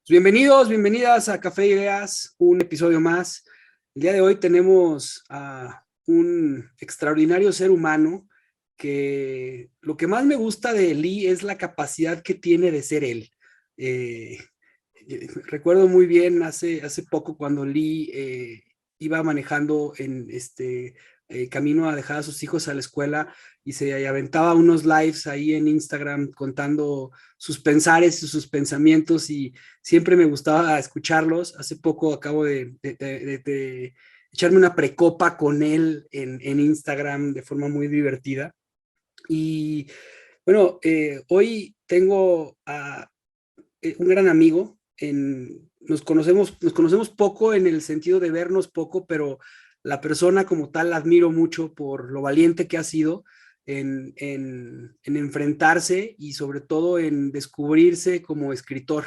Bienvenidos, bienvenidas a Café Ideas, un episodio más. El día de hoy tenemos a un extraordinario ser humano que lo que más me gusta de Lee es la capacidad que tiene de ser él. Eh, Recuerdo muy bien hace poco cuando Lee iba manejando en camino a dejar a sus hijos a la escuela y se aventaba unos lives ahí en Instagram contando sus pensares y sus pensamientos y siempre me gustaba escucharlos. Hace poco acabo de echarme una precopa con él en Instagram de forma muy divertida. Y bueno, hoy tengo a un gran amigo. Nos conocemos poco en el sentido de vernos poco, pero la persona como tal la admiro mucho por lo valiente que ha sido en enfrentarse y sobre todo en descubrirse como escritor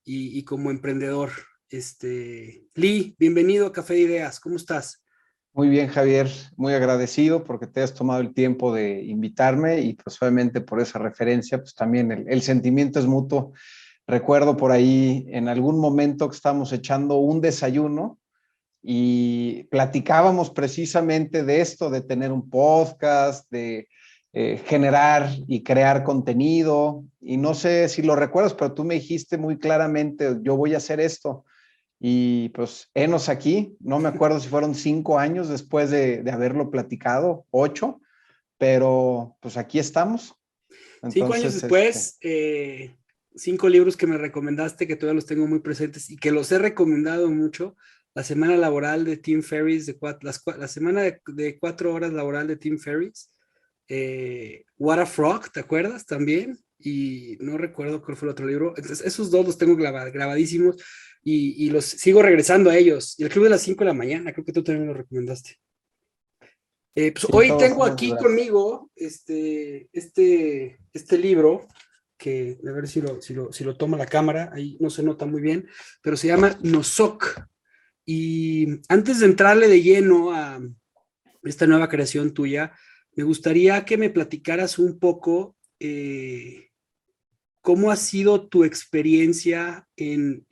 y como emprendedor. Lee, bienvenido a Café de Ideas, ¿cómo estás? Muy bien, Javier, muy agradecido porque te has tomado el tiempo de invitarme y pues obviamente por esa referencia, pues también el sentimiento es mutuo. Recuerdo por ahí en algún momento que estábamos echando un desayuno y platicábamos precisamente de esto, de tener un podcast, de generar y crear contenido. Y no sé si lo recuerdas, pero tú me dijiste muy claramente, yo voy a hacer esto. Y pues, henos aquí, no me acuerdo si fueron 5 años después de haberlo platicado, 8, pero pues aquí estamos. 5 años Entonces, después, 5 libros que me recomendaste, que todavía los tengo muy presentes y que los he recomendado mucho. La semana laboral de Tim Ferriss, la semana de 4 horas laboral de Tim Ferriss. What a Frog, ¿te acuerdas? También. Y no recuerdo cuál fue el otro libro. Entonces, esos dos los tengo grabadísimos y los sigo regresando a ellos. Y el Club de las 5 de la mañana, creo que tú también lo recomendaste. Pues sí, hoy todos tengo esos aquí libros. conmigo este libro, que a ver si lo toma la cámara, ahí no se nota muy bien, pero se llama Nosok. Y antes de entrarle de lleno a esta nueva creación tuya, me gustaría que me platicaras un poco cómo ha sido tu experiencia en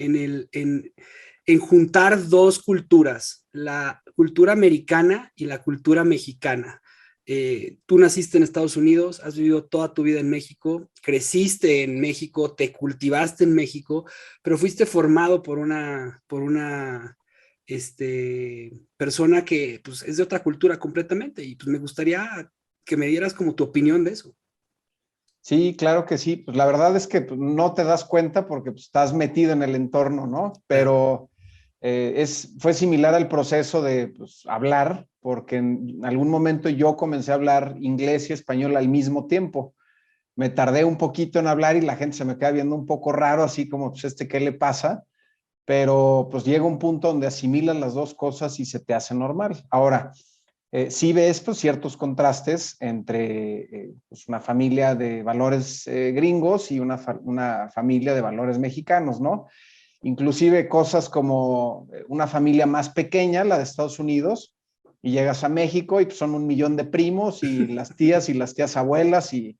juntar dos culturas, la cultura americana y la cultura mexicana. Tú naciste en Estados Unidos, has vivido toda tu vida en México, creciste en México, te cultivaste en México, pero fuiste formado por una persona que pues, es de otra cultura completamente y pues me gustaría que me dieras como tu opinión de eso. Sí, claro que sí. Pues la verdad es que pues, no te das cuenta porque pues, estás metido en el entorno, ¿no? Claro. Pero fue similar al proceso de pues, hablar, porque en algún momento yo comencé a hablar inglés y español al mismo tiempo. Me tardé un poquito en hablar y la gente se me queda viendo un poco raro, así como, pues, ¿qué le pasa? Pero pues llega un punto donde asimilas las dos cosas y se te hace normal. Ahora, sí ves pues, ciertos contrastes entre pues, una familia de valores gringos y una familia de valores mexicanos, ¿no? Inclusive cosas como una familia más pequeña, la de Estados Unidos, y llegas a México y pues, son 1 millón de primos y las tías abuelas y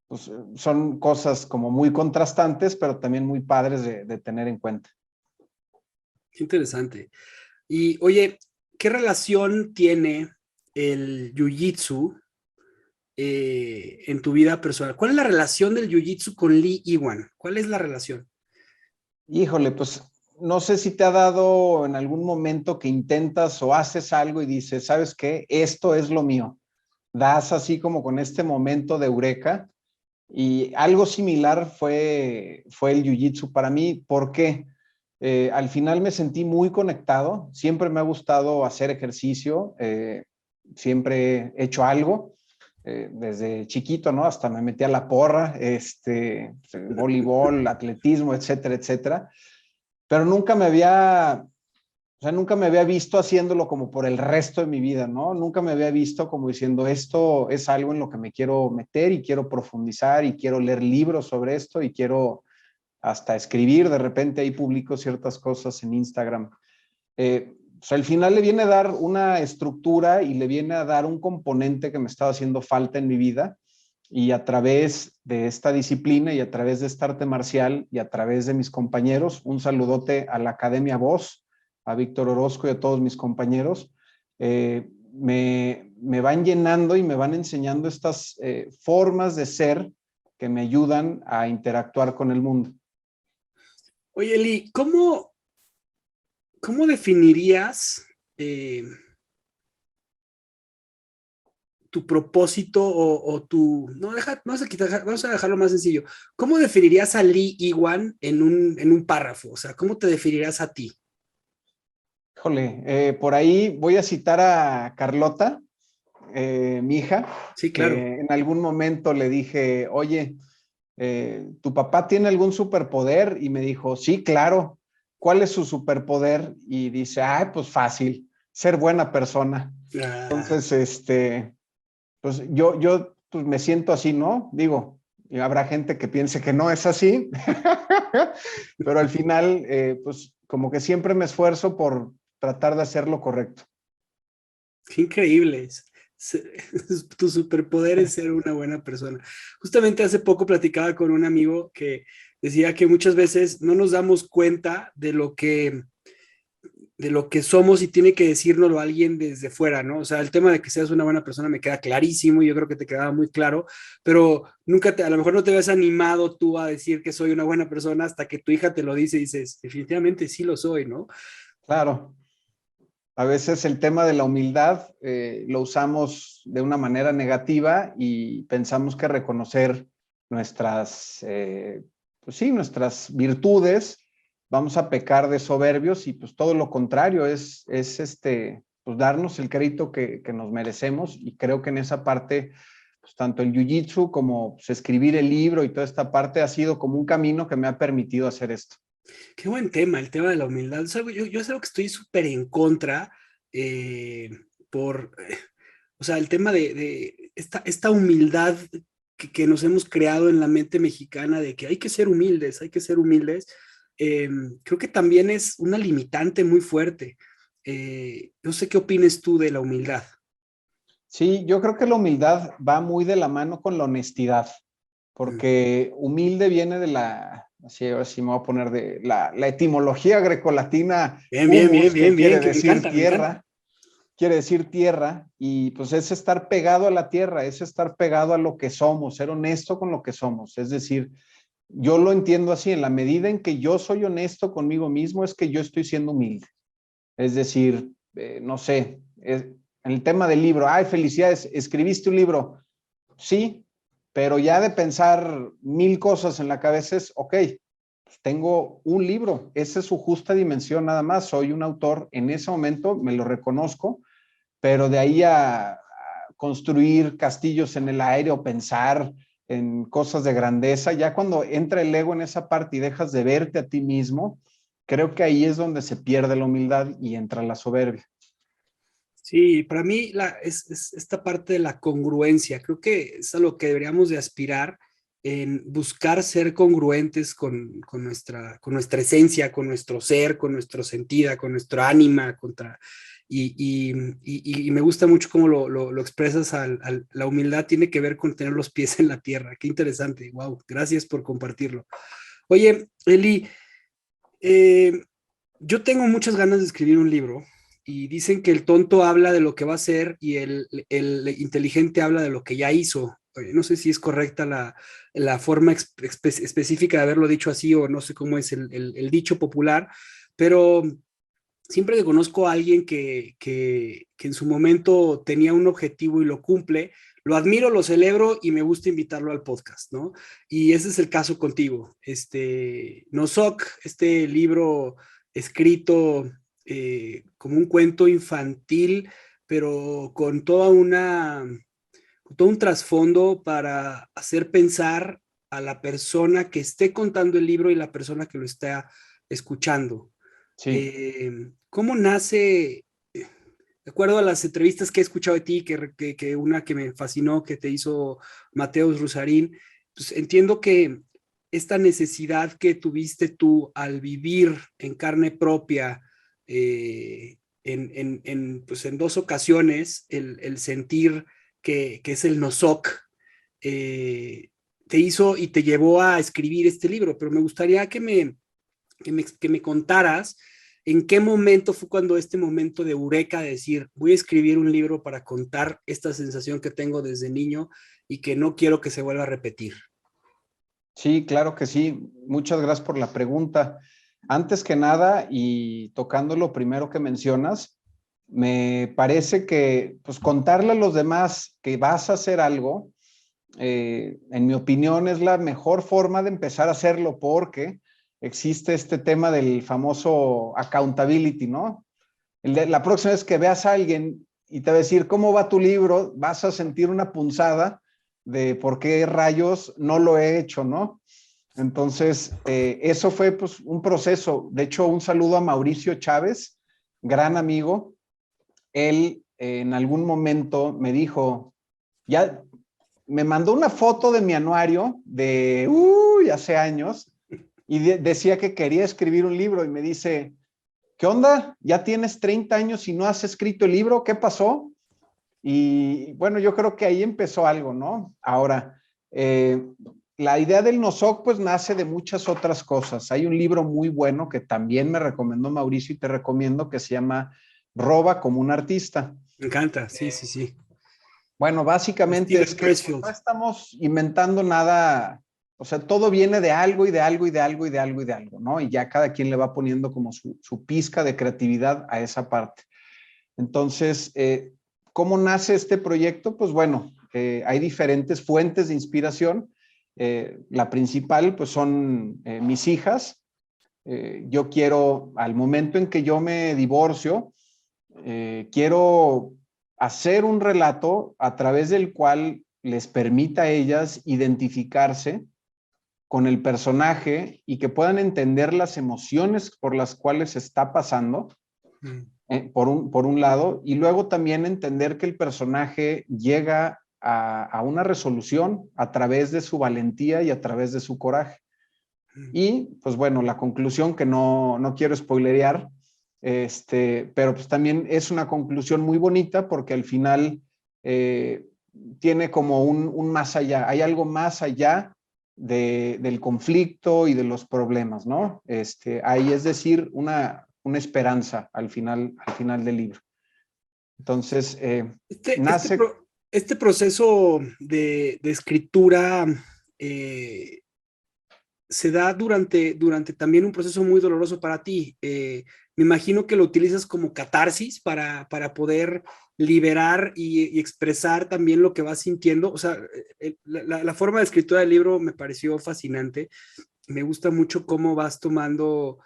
pues, son cosas como muy contrastantes, pero también muy padres de tener en cuenta. Qué interesante. Y oye, ¿qué relación tiene el jiu-jitsu en tu vida personal? ¿Cuál es la relación del jiu-jitsu con Lee Iwan? ¿Cuál es la relación? Híjole, pues no sé si te ha dado en algún momento que intentas o haces algo y dices, ¿sabes qué? Esto es lo mío. Das así como con este momento de eureka y algo similar fue el jiu-jitsu para mí. ¿Por qué? Al final me sentí muy conectado. Siempre me ha gustado hacer ejercicio. Siempre he hecho algo. Desde chiquito, ¿no? Hasta me metí a la porra, voleibol, atletismo, etcétera, etcétera. Pero nunca me había visto haciéndolo como por el resto de mi vida, ¿no? Nunca me había visto como diciendo, esto es algo en lo que me quiero meter y quiero profundizar y quiero leer libros sobre esto y quiero hasta escribir. De repente ahí publico ciertas cosas en Instagram. O sea, al final le viene a dar una estructura y le viene a dar un componente que me estaba haciendo falta en mi vida. y a través de esta disciplina y a través de esta arte marcial y a través de mis compañeros, un saludote a la Academia Voz, a Víctor Orozco y a todos mis compañeros, me van llenando y me van enseñando estas formas de ser que me ayudan a interactuar con el mundo. Oye, Eli, ¿cómo definirías tu propósito o tu... No, vamos a dejarlo más sencillo. ¿Cómo definirías a Lee Iwan en un párrafo? O sea, ¿cómo te definirías a ti? Híjole, por ahí voy a citar a Carlota, mi hija, Sí, claro. que en algún momento le dije, oye, ¿tu papá tiene algún superpoder? Y me dijo, sí, claro. ¿Cuál es su superpoder? Y dice, ay, pues fácil, ser buena persona. Ah, Entonces, pues yo pues me siento así, ¿no? Digo, y habrá gente que piense que no es así, pero al final, pues como que siempre me esfuerzo por tratar de hacer lo correcto. qué increíble. Tu superpoder es ser una buena persona. Justamente hace poco platicaba con un amigo que decía que muchas veces no nos damos cuenta de lo que somos y tiene que decírnoslo alguien desde fuera, ¿no? O sea, el tema de que seas una buena persona me queda clarísimo y yo creo que te quedaba muy claro, pero a lo mejor no te ves animado tú a decir que soy una buena persona hasta que tu hija te lo dice y dices, definitivamente sí lo soy, ¿no? Claro, a veces el tema de la humildad lo usamos de una manera negativa y pensamos que reconocer nuestras, pues sí, nuestras virtudes, vamos a pecar de soberbios y pues todo lo contrario es pues darnos el crédito que nos merecemos y creo que en esa parte, pues tanto el jiu-jitsu como pues, escribir el libro y toda esta parte ha sido como un camino que me ha permitido hacer esto. Qué buen tema, el tema de la humildad. Yo es algo que estoy súper en contra eh, por, o sea, el tema de esta humildad que nos hemos creado en la mente mexicana de que hay que ser humildes, hay que ser humildes. eh, Creo que también es una limitante muy fuerte. No sé qué opines tú de la humildad. Sí, yo creo que la humildad va muy de la mano con la honestidad, porque humilde viene de así ahora sí me voy a poner de la etimología grecolatina Bien, bien, bien, humus, que bien, bien, quiere que decir me encanta. quiere decir tierra, y pues es estar pegado a la tierra, es estar pegado a lo que somos, ser honesto con lo que somos. Es decir, yo lo entiendo así, en la medida en que yo soy honesto conmigo mismo, es que yo estoy siendo humilde. Es decir, no sé, en el tema del libro, ay, felicidades, escribiste un libro. Sí, pero ya de pensar mil cosas en la cabeza es, ok, pues tengo un libro, esa es su justa dimensión nada más, soy un autor, en ese momento me lo reconozco, pero de ahí a construir castillos en el aire o pensar en cosas de grandeza, ya cuando entra el ego en esa parte y dejas de verte a ti mismo, creo que ahí es donde se pierde la humildad y entra la soberbia. Sí, para mí es esta parte de la congruencia. Creo que es a lo que deberíamos de aspirar en buscar ser congruentes con nuestra esencia, con nuestro ser, con nuestro sentido, con nuestro ánima, y, y, y me gusta mucho cómo lo expresas. La humildad tiene que ver con tener los pies en la tierra. Qué interesante. Wow, gracias por compartirlo. Oye, Eli, eh, yo tengo muchas ganas de escribir un libro y dicen que el tonto habla de lo que va a hacer y el inteligente habla de lo que ya hizo. No sé si es correcta la forma específica de haberlo dicho así o no sé cómo es el dicho popular, pero siempre que conozco a alguien que en su momento tenía un objetivo y lo cumple, lo admiro, lo celebro y me gusta invitarlo al podcast, ¿no? Y ese es el caso contigo. Nosok, este libro escrito como un cuento infantil, pero con todo un trasfondo para hacer pensar a la persona que esté contando el libro y la persona que lo está escuchando. Sí. ¿Cómo nace? De acuerdo a las entrevistas que he escuchado de ti, que una que me fascinó, que te hizo Mateus Rusarín, pues entiendo que esta necesidad que tuviste tú al vivir en carne propia, pues en dos ocasiones, el sentir que es el nosok, te hizo y te llevó a escribir este libro, pero me gustaría que me contaras en qué momento fue cuando este momento de eureka de decir, voy a escribir un libro para contar esta sensación que tengo desde niño y que no quiero que se vuelva a repetir. Sí, claro que sí. Muchas gracias por la pregunta. Antes que nada, y tocando lo primero que mencionas, me parece que pues contarle a los demás que vas a hacer algo, en mi opinión, es la mejor forma de empezar a hacerlo porque existe este tema del famoso accountability, ¿no? La próxima vez que veas a alguien y te va a decir, ¿cómo va tu libro? Vas a sentir una punzada de por qué rayos no lo he hecho, ¿no? Entonces, eso fue pues un proceso. De hecho, un saludo a Mauricio Chávez, gran amigo. Él en algún momento me dijo, ya me mandó una foto de mi anuario de hace años y decía que quería escribir un libro y me dice, ¿qué onda? ¿Ya tienes 30 años y no has escrito el libro? ¿Qué pasó? Y bueno, yo creo que ahí empezó algo, ¿no? Ahora, la idea del NOSOC pues nace de muchas otras cosas. Hay un libro muy bueno que también me recomendó Mauricio y te recomiendo que se llama Roba como un artista. Me encanta, sí, sí, sí. Bueno, básicamente Steven es que Pressfield. no estamos inventando nada, o sea, todo viene de algo y de algo y de algo y de algo y de algo, ¿no? Y ya cada quien le va poniendo como su pizca de creatividad a esa parte. Entonces, ¿cómo nace este proyecto? Pues bueno, hay diferentes fuentes de inspiración. La principal, pues son mis hijas. Yo quiero, al momento en que yo me divorcio, quiero hacer un relato a través del cual les permita a ellas identificarse con el personaje y que puedan entender las emociones por las cuales está pasando, por un lado, y luego también entender que el personaje llega a una resolución a través de su valentía y a través de su coraje. Y pues bueno, la conclusión que no quiero spoilerear, pero pues también es una conclusión muy bonita porque al final tiene como un más allá, hay algo más allá del conflicto y de los problemas, ¿no? Hay, es decir, una esperanza al final del libro. Entonces, nace... Este proceso de escritura se da durante también un proceso muy doloroso para ti. Me imagino que lo utilizas como catarsis para poder liberar y expresar también lo que vas sintiendo. O sea, la forma de escritura del libro me pareció fascinante. Me gusta mucho cómo vas tomando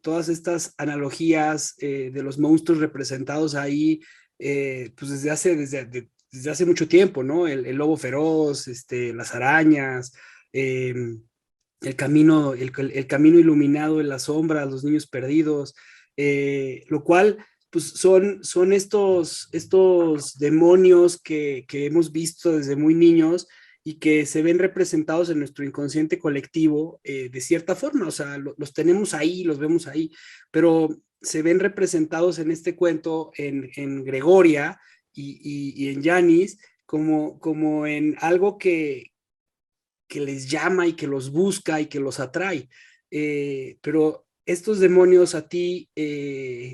todas estas analogías de los monstruos representados ahí, pues desde hace mucho tiempo, ¿no? El lobo feroz, las arañas, eh, el camino iluminado en las sombras, los niños perdidos, lo cual pues son estos demonios que hemos visto desde muy niños y que se ven representados en nuestro inconsciente colectivo de cierta forma, o sea, los tenemos ahí, los vemos ahí, pero se ven representados en este cuento en Gregoria y en Janis como en algo que les llama y que los busca y que los atrae. Pero estos demonios a ti,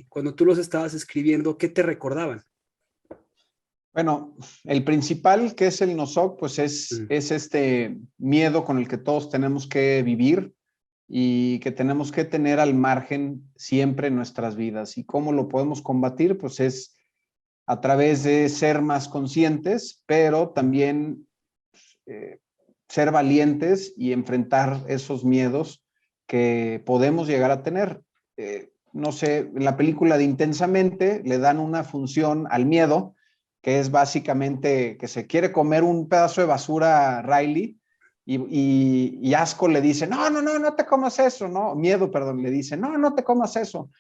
cuando tú los estabas escribiendo, ¿qué te recordaban? Bueno, el principal, que es el NOSOC, pues es este miedo con el que todos tenemos que vivir y que tenemos que tener al margen siempre en nuestras vidas. ¿Y cómo lo podemos combatir? Pues es a través de ser más conscientes, pero también ser valientes y enfrentar esos miedos que podemos llegar a tener. No sé, en la película de Intensamente le dan una función al miedo, que es básicamente que se quiere comer un pedazo de basura a Riley y Asco le dice, no te comas eso, ¿no? Miedo, perdón, le dice, no te comas eso.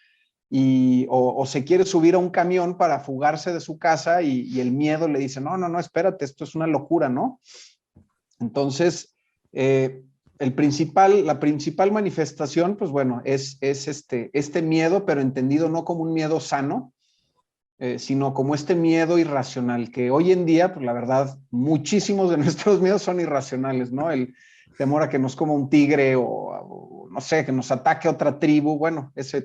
O se quiere subir a un camión para fugarse de su casa y el miedo le dice, no, espérate, esto es una locura, ¿no? Entonces, la principal manifestación, pues bueno, es este miedo, pero entendido no como un miedo sano, sino como este miedo irracional, que hoy en día, pues la verdad, muchísimos de nuestros miedos son irracionales, ¿no? El temor a que nos coma un tigre o no sé, que nos ataque otra tribu, bueno, eso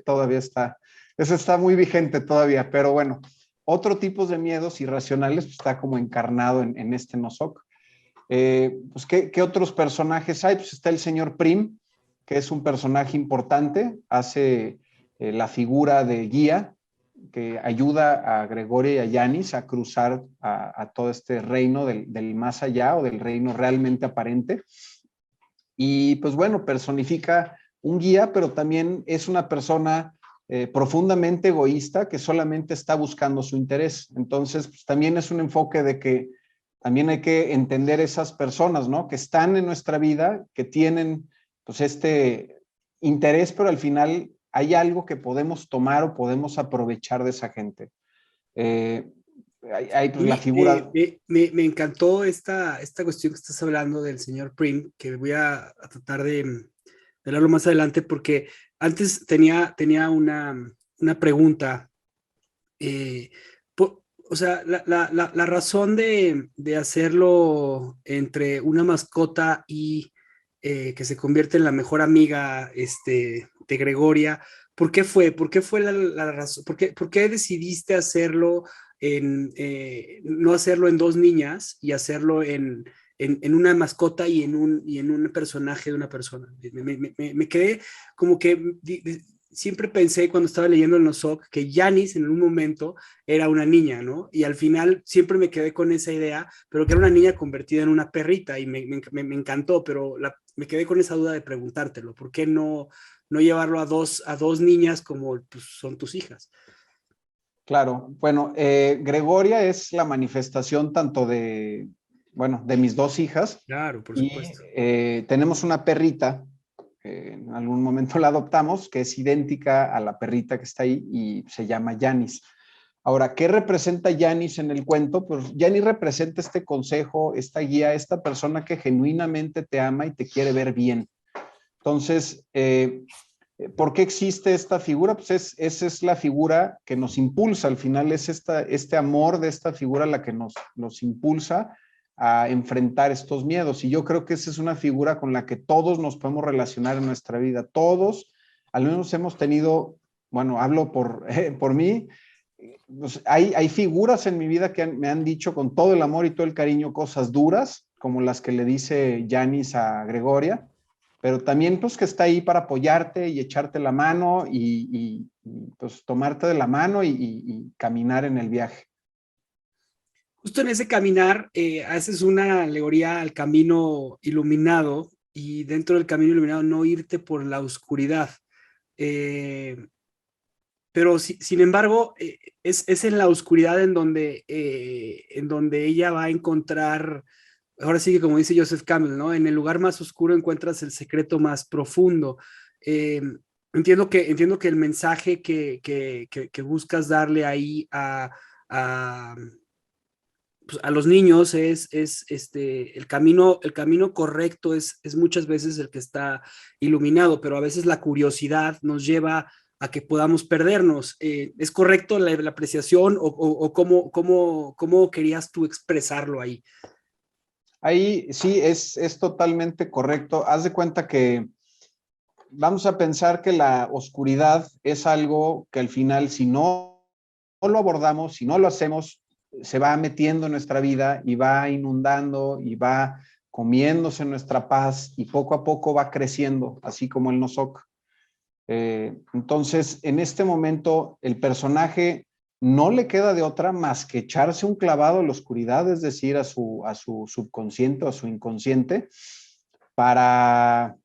está muy vigente todavía, pero bueno, otro tipo de miedos irracionales pues, está como encarnado en este Nozoc. Pues, ¿qué otros personajes hay? Pues está el señor Prim, que es un personaje importante, hace la figura de guía, que ayuda a Gregoria y a Yanis a cruzar a todo este reino del más allá o del reino realmente aparente. Y pues bueno, personifica un guía, pero también es una persona profundamente egoísta que solamente está buscando su interés. Entonces, pues, también es un enfoque de que también hay que entender esas personas, ¿no? Que están en nuestra vida, que tienen pues este interés, pero al final hay algo que podemos tomar o podemos aprovechar de esa gente. Eh, hay pues la Y figura. me encantó esta cuestión que estás hablando del señor Prim, que voy a tratar de hablarlo más adelante, porque antes tenía una pregunta. eh, o sea, la razón de hacerlo entre una mascota y que se convierte en la mejor amiga de Gregoria, ¿por qué fue? ¿Por qué fue la razón? Por qué decidiste hacerlo no hacerlo en dos niñas y hacerlo en una mascota y en un personaje de una persona? Me quedé como que siempre pensé cuando estaba leyendo el Nozoc que Yanis en un momento era una niña, ¿no? Y al final siempre me quedé con esa idea, pero que era una niña convertida en una perrita y me encantó, pero me quedé con esa duda de preguntártelo, ¿por qué no llevarlo a dos niñas como pues, son tus hijas? Claro, bueno, Gregoria es la manifestación tanto de, bueno, de mis dos hijas Claro, por y supuesto. tenemos una perrita, en algún momento la adoptamos, que es idéntica a la perrita que está ahí y se llama Yanis. Ahora, ¿qué representa Yanis en el cuento? Pues Yanis representa este consejo, esta guía, esta persona que genuinamente te ama y te quiere ver bien. Entonces, ¿por qué existe esta figura? Pues esa es la figura que nos impulsa, al final es este amor de esta figura la que nos impulsa a enfrentar estos miedos. Y yo creo que esa es una figura con la que todos nos podemos relacionar en nuestra vida. Todos, al menos hemos tenido, bueno, hablo por mí, pues hay figuras en mi vida que me han dicho con todo el amor y todo el cariño cosas duras, como las que le dice Yanis a Gregoria, pero también pues que está ahí para apoyarte y echarte la mano pues tomarte de la mano y caminar en el viaje. Justo en ese caminar haces una alegoría al camino iluminado y dentro del camino iluminado no irte por la oscuridad. Eh, pero sin embargo, es en la oscuridad en donde ella va a encontrar, ahora sí que como dice Joseph Campbell, ¿no? En el lugar más oscuro encuentras el secreto más profundo. Eh, entiendo que el mensaje que buscas darle ahí a, pues, a los niños es el camino correcto es muchas veces el que está iluminado, pero a veces la curiosidad nos lleva a que podamos perdernos. ¿Es correcto la apreciación o cómo querías tú expresarlo ahí? Ahí sí, es totalmente correcto. Haz de cuenta que vamos a pensar que la oscuridad es algo que al final, si no lo abordamos, si no lo hacemos, se va metiendo en nuestra vida y va inundando y va comiéndose nuestra paz y poco a poco va creciendo, así como el Nozoc. Entonces, en este momento, el personaje no le queda de otra más que echarse un clavado a la oscuridad, es decir, a su subconsciente o a su inconsciente, para,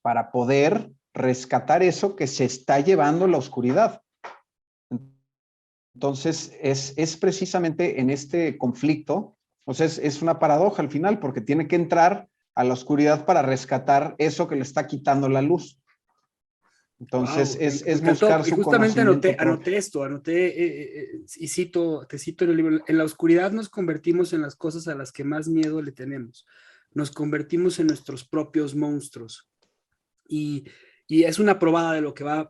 para poder rescatar eso que se está llevando la oscuridad. Entonces, es precisamente en este conflicto, o sea, es una paradoja al final, porque tiene que entrar a la oscuridad para rescatar eso que le está quitando la luz. Entonces, Wow, me es encantó. buscar Y su justamente conocimiento propio. anoté esto, y te cito en el libro, en la oscuridad nos convertimos en las cosas a las que más miedo le tenemos. Nos convertimos en nuestros propios monstruos. Y, y es una probada de lo que va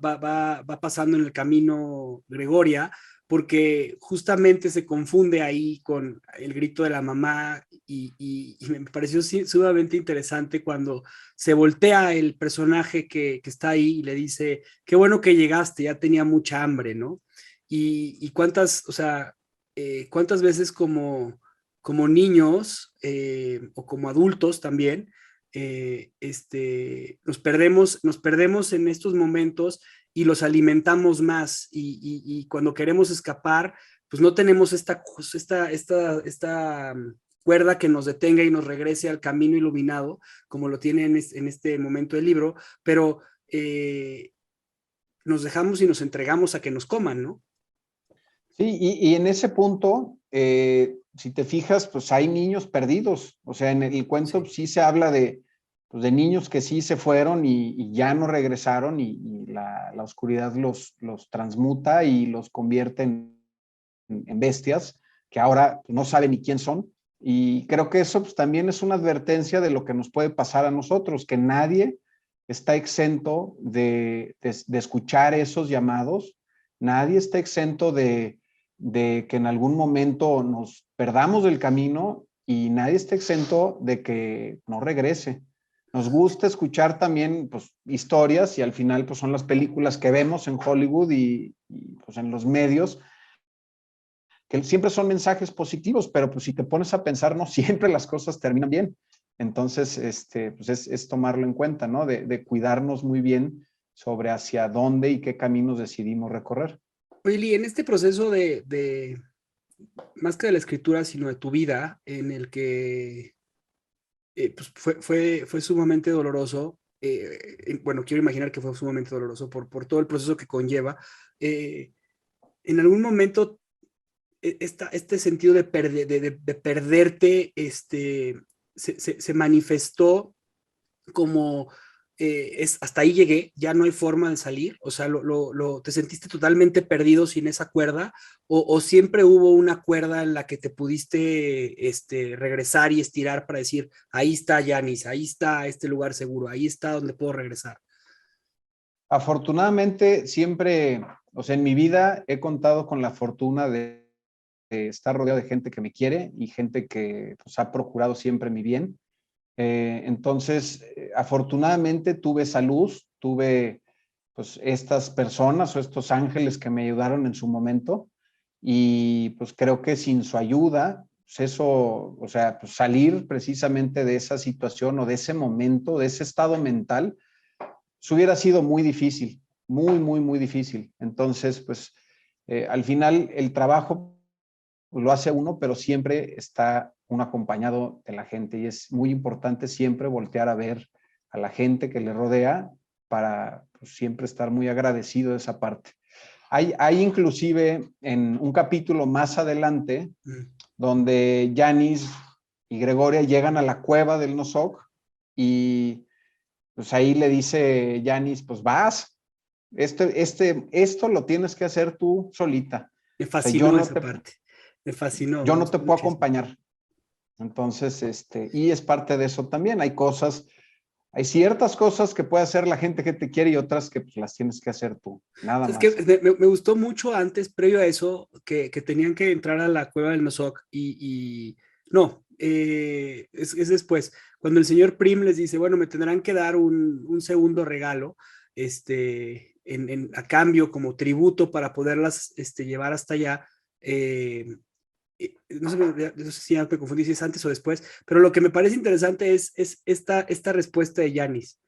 pasando en el camino Gregoria, porque justamente se confunde ahí con el grito de la mamá y me pareció sumamente interesante cuando se voltea el personaje que está ahí y le dice, qué bueno que llegaste, ya tenía mucha hambre, ¿no? Y cuántas, o sea, cuántas veces como niños o como adultos también, nos perdemos en estos momentos y los alimentamos más y cuando queremos escapar, pues no tenemos esta cuerda que nos detenga y nos regrese al camino iluminado, como lo tiene en este momento del libro, pero nos dejamos y nos entregamos a que nos coman, ¿no? Sí, y en ese punto, si te fijas, pues hay niños perdidos. O sea, en el cuento sí se habla pues, de niños que sí se fueron y ya no regresaron y la oscuridad los transmuta y los convierte en bestias que ahora no saben ni quién son. Y creo que eso pues, también es una advertencia de lo que nos puede pasar a nosotros, que nadie está exento de escuchar esos llamados, nadie está exento de que en algún momento nos perdamos del camino y nadie está exento de que no regrese. Nos gusta escuchar también pues, historias y al final pues, son las películas que vemos en Hollywood y pues, en los medios, que siempre son mensajes positivos, pero pues si te pones a pensar, no siempre las cosas terminan bien. Entonces, pues es tomarlo en cuenta, ¿no? De cuidarnos muy bien sobre hacia dónde y qué caminos decidimos recorrer. Oye, Lee, en este proceso más que de la escritura, sino de tu vida, en el que pues fue sumamente doloroso, bueno, quiero imaginar que fue sumamente doloroso por todo el proceso que conlleva, eh, en algún momento este sentido de perderte se manifestó como hasta ahí llegué, ya no hay forma de salir, o sea, te sentiste totalmente perdido sin esa cuerda, o siempre hubo una cuerda en la que te pudiste regresar y estirar para decir, ahí está Yanis, ahí está este lugar seguro, ahí está donde puedo regresar. Afortunadamente, siempre, o sea, en mi vida he contado con la fortuna de estar rodeado de gente que me quiere y gente que pues, ha procurado siempre mi bien. Entonces, afortunadamente tuve salud, tuve pues estas personas o estos ángeles que me ayudaron en su momento y pues creo que sin su ayuda, pues eso, o sea, pues salir precisamente de esa situación o de ese momento, de ese estado mental, pues hubiera sido muy difícil, muy, muy, muy difícil. Entonces, pues al final el trabajo lo hace uno, pero siempre está uno acompañado de la gente y es muy importante siempre voltear a ver a la gente que le rodea para pues, siempre estar muy agradecido de esa parte. Hay inclusive en un capítulo más adelante donde Yanis y Gregoria llegan a la cueva del Nosok y pues ahí le dice Yanis, pues vas, esto lo tienes que hacer tú solita. Me O sea, yo fascinó no esa te, parte, me fascinó, yo me no te gustó puedo muchísimo. acompañar. Entonces, y es parte de eso también. Hay ciertas cosas que puede hacer la gente que te quiere y otras que pues, las tienes que hacer tú, nada Es que más. me gustó mucho antes, previo a eso, que tenían que entrar a la cueva del Nosok no, es después, cuando el señor Prim les dice, bueno, me tendrán que dar un segundo regalo, a cambio como tributo para poderlas llevar hasta allá. No sé si ya me confundí si es antes o después, pero lo que me parece interesante es esta respuesta de Yanis.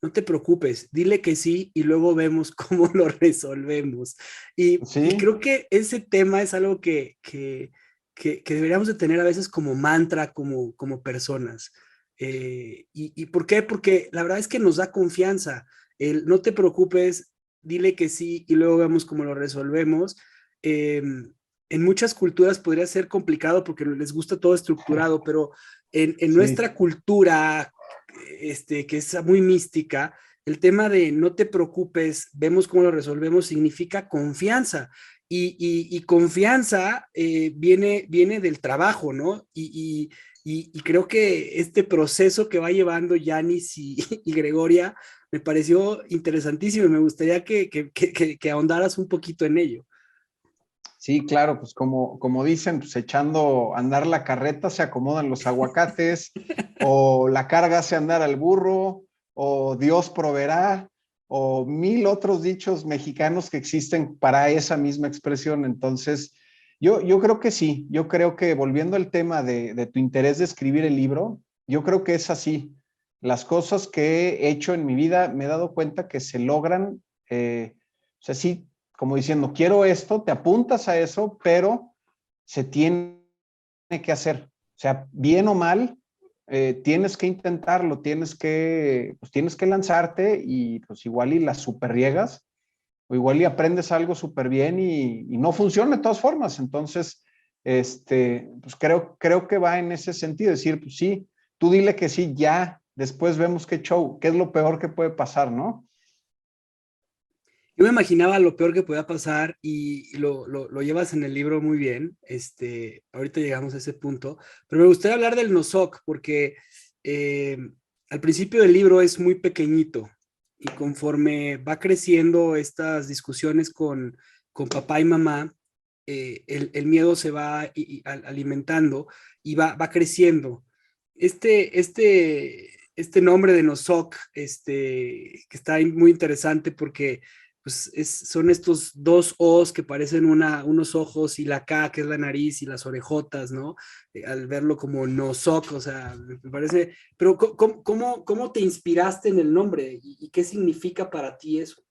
No te preocupes, dile que sí y luego vemos cómo lo resolvemos. Y Sí, creo que ese tema es algo que deberíamos de tener a veces como mantra, como personas. ¿Y por qué? Porque la verdad es que nos da confianza. No te preocupes, dile que sí y luego vemos cómo lo resolvemos. Eh, en muchas culturas podría ser complicado porque les gusta todo estructurado, pero en sí. nuestra cultura que es muy mística, el tema de no te preocupes, vemos cómo lo resolvemos, significa confianza. Y confianza viene del trabajo, ¿no? Y creo que este proceso que va llevando Yanis y Gregoria me pareció interesantísimo y me gustaría que ahondaras un poquito en ello. Sí, claro, pues como dicen, pues echando a andar la carreta se acomodan los aguacates, o la carga hace andar al burro, o Dios proveerá, o mil otros dichos mexicanos que existen para esa misma expresión. Entonces, yo creo que sí, yo creo que volviendo al tema de tu interés de escribir el libro, yo creo que es así. Las cosas que he hecho en mi vida me he dado cuenta que se logran, o sea, sí, como diciendo, quiero esto, te apuntas a eso, pero se tiene que hacer. O sea, bien o mal, tienes que intentarlo, tienes que lanzarte y pues igual y las super riegas, o igual y aprendes algo súper bien y no funciona de todas formas. Entonces, pues creo que va en ese sentido, decir, pues sí, tú dile que sí, ya, después vemos qué show, qué es lo peor que puede pasar, ¿no? Yo me imaginaba lo peor que podía pasar y lo llevas en el libro muy bien. Ahorita llegamos a ese punto, pero me gustaría hablar del Nozoc porque eh, al principio del libro es muy pequeñito y conforme va creciendo estas discusiones con papá y mamá, el miedo se va alimentando y va creciendo. Este nombre de Nozoc, que está muy interesante porque pues son estos dos O's que parecen unos ojos y la K, que es la nariz y las orejotas, ¿no? Al verlo como Nozoc, o sea, me parece, pero ¿cómo te inspiraste en el nombre y qué significa para ti eso?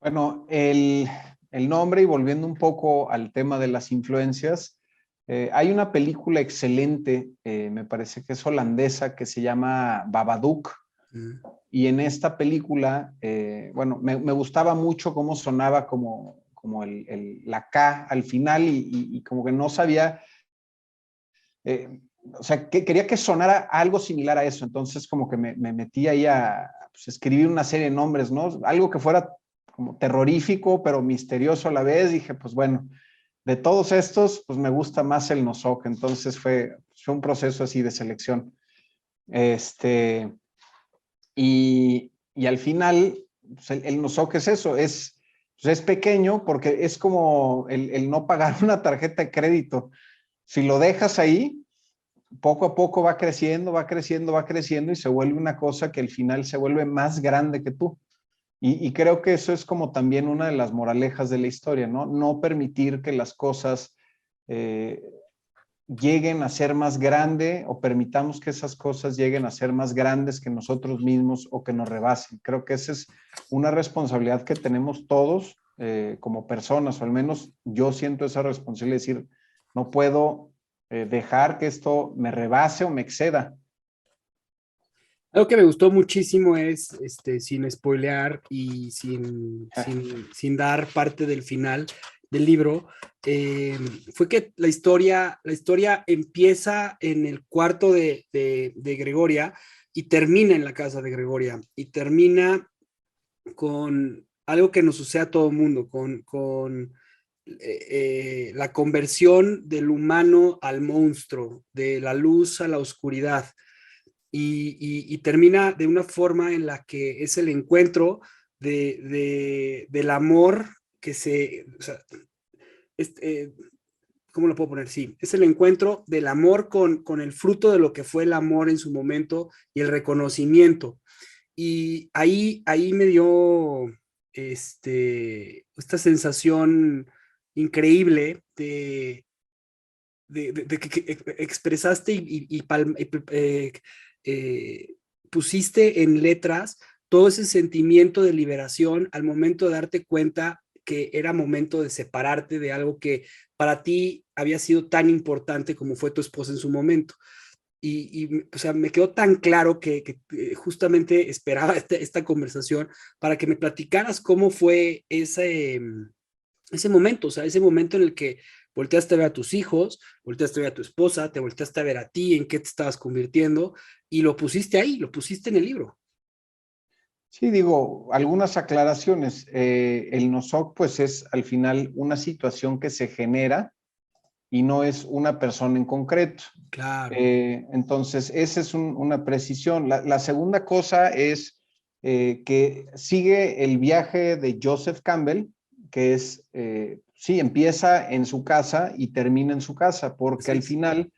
Bueno, el nombre y volviendo un poco al tema de las influencias, hay una película excelente, me parece que es holandesa, que se llama Babadook. Mm. Y en esta película, bueno, me gustaba mucho cómo sonaba como la K al final y como que no sabía, o sea, que quería que sonara algo similar a eso. Entonces como que me metí ahí a pues, escribir una serie de nombres, ¿no? Algo que fuera como terrorífico, pero misterioso a la vez. Dije, pues bueno, de todos estos, pues me gusta más el Nozoc. Entonces fue un proceso así de selección. Este, y al final, pues el Nozoc es eso, pues es pequeño porque es como el no pagar una tarjeta de crédito. Si lo dejas ahí, poco a poco va creciendo, va creciendo, va creciendo y se vuelve una cosa que al final se vuelve más grande que tú. Y creo que eso es como también una de las moralejas de la historia, ¿no? No permitir que las cosas eh, lleguen a ser más grande o permitamos que esas cosas lleguen a ser más grandes que nosotros mismos o que nos rebasen. Creo que esa es una responsabilidad que tenemos todos como personas, o al menos yo siento esa responsabilidad de decir, no puedo dejar que esto me rebase o me exceda. Algo que me gustó muchísimo es, sin spoilear y sin dar parte del final del libro, eh, fue que la historia empieza en el cuarto de Gregoria y termina en la casa de Gregoria y termina con algo que nos sucede a todo el mundo, con la conversión del humano al monstruo, de la luz a la oscuridad y termina de una forma en la que es el encuentro del amor que o sea, es, ¿cómo lo puedo poner? Sí, es el encuentro del amor con el fruto de lo que fue el amor en su momento y el reconocimiento. Y ahí me dio esta sensación increíble de que expresaste eh, pusiste en letras todo ese sentimiento de liberación al momento de darte cuenta que era momento de separarte de algo que para ti había sido tan importante como fue tu esposa en su momento. O sea, me quedó tan claro que justamente esperaba esta conversación para que me platicaras cómo fue ese momento, o sea, ese momento en el que volteaste a ver a tus hijos, volteaste a ver a tu esposa, te volteaste a ver a ti, en qué te estabas convirtiendo, y lo pusiste ahí, lo pusiste en el libro. Sí, digo, algunas aclaraciones. El NOSOC, pues es al final una situación que se genera y no es una persona en concreto. Claro. Entonces, esa es una precisión. La segunda cosa es que sigue el viaje de Joseph Campbell, que es sí, empieza en su casa y termina en su casa, porque al final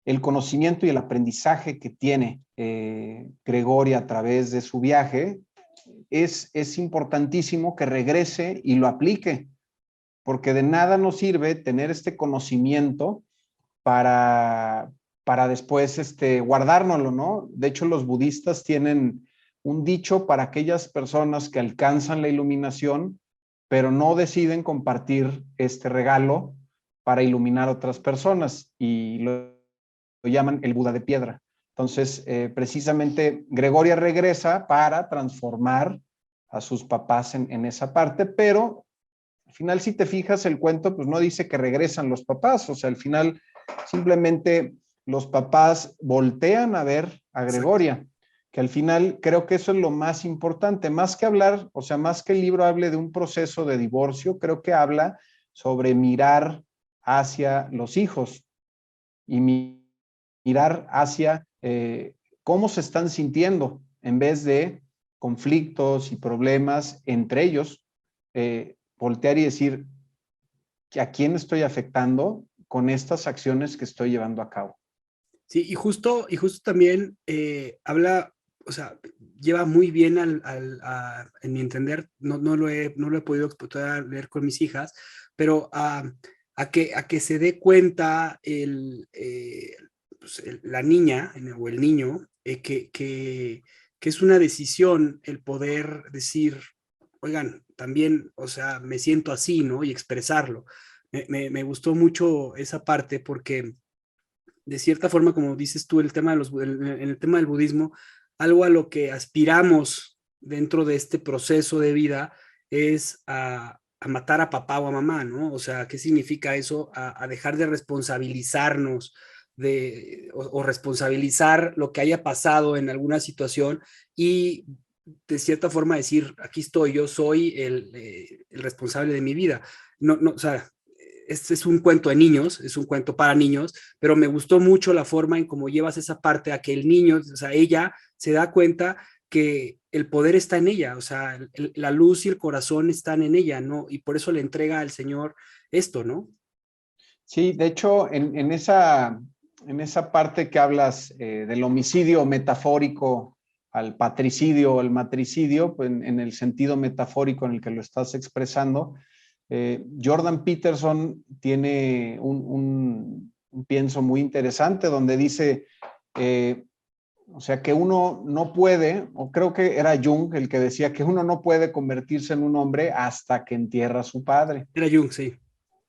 el conocimiento y el aprendizaje que tiene Gregoria a través de su viaje es importantísimo que regrese y lo aplique, porque de nada nos sirve tener este conocimiento para después guardárnoslo, ¿no? De hecho, los budistas tienen un dicho para aquellas personas que alcanzan la iluminación, pero no deciden compartir este regalo para iluminar a otras personas, y lo llaman el Buda de piedra. Entonces, precisamente Gregoria regresa para transformar a sus papás en esa parte, pero al final, si te fijas, el cuento pues no dice que regresan los papás, o sea, al final simplemente los papás voltean a ver a Gregoria, que al final creo que eso es lo más importante, más que hablar, o sea, más que el libro hable de un proceso de divorcio, creo que habla sobre mirar hacia los hijos y mirar hacia cómo se están sintiendo en vez de conflictos y problemas entre ellos, voltear y decir a quién estoy afectando con estas acciones que estoy llevando a cabo. Sí, y justo también habla, o sea, lleva muy bien en mi entender, no lo he podido todavía leer con mis hijas, pero a que se dé cuenta pues, la niña o el niño que es una decisión el poder decir, oigan, también, o sea, me siento así, ¿no? Y expresarlo. Me gustó mucho esa parte porque de cierta forma, como dices tú, en el tema del budismo, algo a lo que aspiramos dentro de este proceso de vida es a matar a papá o a mamá, ¿no? O sea, ¿qué significa eso? A dejar de responsabilizarnos o responsabilizar lo que haya pasado en alguna situación y de cierta forma decir, aquí estoy, yo soy el responsable de mi vida. O sea, este es un cuento de niños, es un cuento para niños, pero me gustó mucho la forma en cómo llevas esa parte a que el niño, o sea, ella se da cuenta que el poder está en ella, o sea, la luz y el corazón están en ella, ¿no? Y por eso le entrega al Señor esto, ¿no? Sí, de hecho, en esa parte que hablas del homicidio metafórico al patricidio o al matricidio, pues en el sentido metafórico en el que lo estás expresando, Jordan Peterson tiene un pienso muy interesante donde dice, o sea, que uno no puede, o creo que era Jung el que decía que uno no puede convertirse en un hombre hasta que entierra a su padre. Era Jung, sí.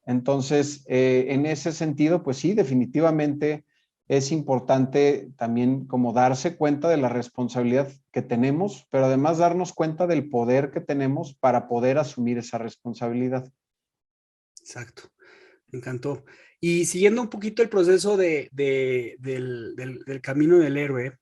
Entonces, en ese sentido, pues sí, definitivamente es importante también como darse cuenta de la responsabilidad que tenemos, pero además darnos cuenta del poder que tenemos para poder asumir esa responsabilidad. Exacto, me encantó. Y siguiendo un poquito el proceso del camino del héroe,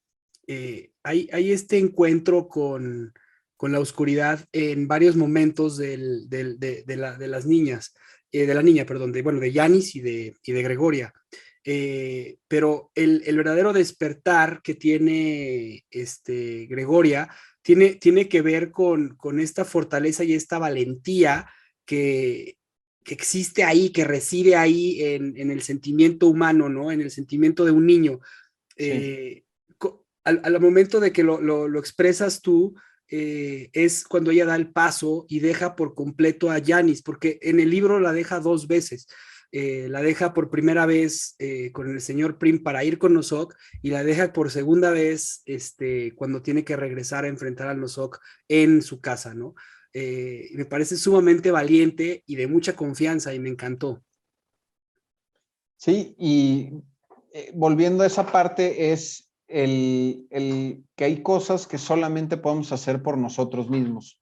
hay este encuentro con la oscuridad en varios momentos de las niñas, de la niña, perdón, bueno, de Yanis y de Gregoria. Pero el verdadero despertar que tiene Gregoria tiene que ver con esta fortaleza y esta valentía que, que existe ahí, que reside ahí en el sentimiento humano, ¿no? En el sentimiento de un niño. Sí. Al momento de que lo expresas tú, es cuando ella da el paso y deja por completo a Janis, porque en el libro la deja dos veces. La deja por primera vez con el señor Prim para ir con Nosok y la deja por segunda vez cuando tiene que regresar a enfrentar al Nosok en su casa, ¿no? Me parece sumamente valiente y de mucha confianza y me encantó. Sí, y volviendo a esa parte es el que hay cosas que solamente podemos hacer por nosotros mismos.